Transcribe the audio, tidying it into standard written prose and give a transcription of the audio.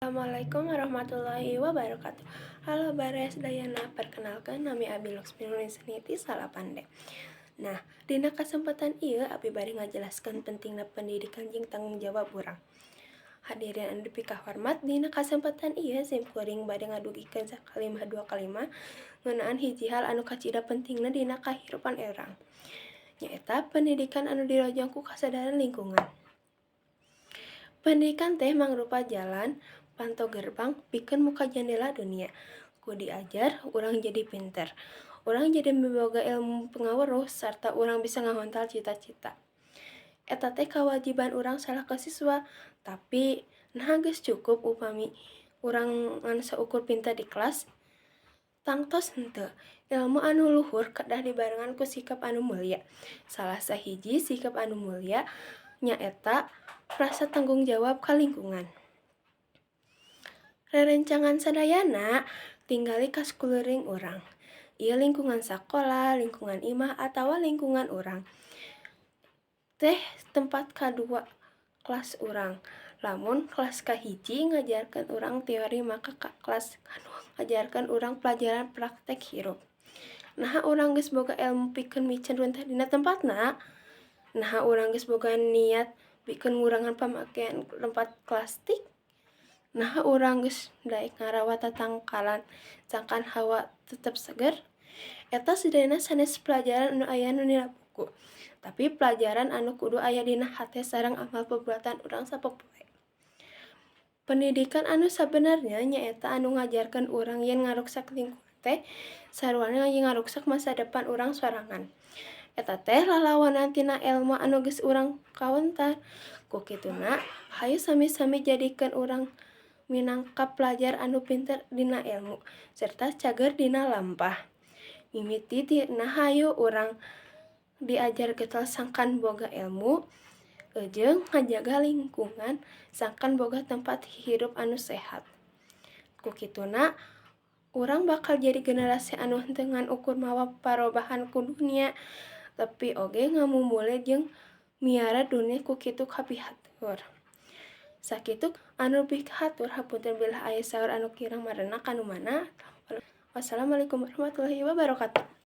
Assalamualaikum warahmatullahi wabarakatuh. Halo Bares Dayana, perkenalkan nami Abi Luxminuni Saniti Salapande. Nah, dina kesempatan ieu Abi bari ngajelaskeun pentingna pendidikan jeung tanggung jawab urang. Hadirin anu dipikah hormat, dina kesempatan ieu sim kuring bade ngadugikeun sakalimah dua kalimah ngeunaan hiji hal anu kacida pentingna dina kahirupan urang. Nyaeta pendidikan anu dirojong ku kasadaran lingkungan. Pendidikan teh mangrupa jalan panto gerbang pikeun muka jendela dunia. Ku diajar, urang jadi pinter. Urang jadi miboga ilmu pengaweruh sarta urang bisa ngahontal cita-cita. Eta teh kewajiban urang salaku siswa, tapi nah geus cukup upami urang ngan saukur pinter di kelas? Tangtos henteu. Ilmu anu luhur kedah dibarengan ku sikap anu mulia. Salah sahiji sikap anu mulia nyaeta rasa tanggung jawab ka lingkungan. Rerencangan sadayana tinggali ka sakuluring urang. Ieu lingkungan sakola, lingkungan imah, atawa lingkungan urang. Teh tempat kadua kelas urang. Lamun kelas kahiji ngajarkeun urang teori, maka kelas kadua ngajarkeun urang pelajaran praktek hirup. Naha urang geus boga ilmu pikeun miceun runtah dina tempatna, naha urang geus boga niat pikeun ngurangan pamakean tempat plastik, naha urang geus daek ngarawat tatangkalan sangkan hawa tetep seger. Eta sadayana sanes pelajaran anu aya nu dina buku, tapi pelajaran anu kudu aya dina hate sareng amal perbuatan urang sapopoe. Pendidikan anu sabenernya nyaeta anu ngajarkeun urang yen ngaruksak lingkungan teh saruana ngaruksak masa depan urang sorangan. Eta teh lalawanan tina ilmu anu geus urang kawentar. Ku kituna, hayu sami-sami jadikeun urang minangka pelajar anu pinter dina ilmu serta cager dina lampah. Mimiti tina hayu urang diajar getol sangkan boga ilmu, jeung ngajaga lingkungan sangkan boga tempat hirup anu sehat. Ku kituna, urang bakal jadi generasi anu henteu ngan ukur mawa parobahan ku dunia, tapi oge ngamumule jeung miara dunia ku kitu kapihatur. Sakitu anu pihatur hapunten bilih aya saur anu kirang marenah kanu mana. Wassalamualaikum warahmatullahi wabarakatuh.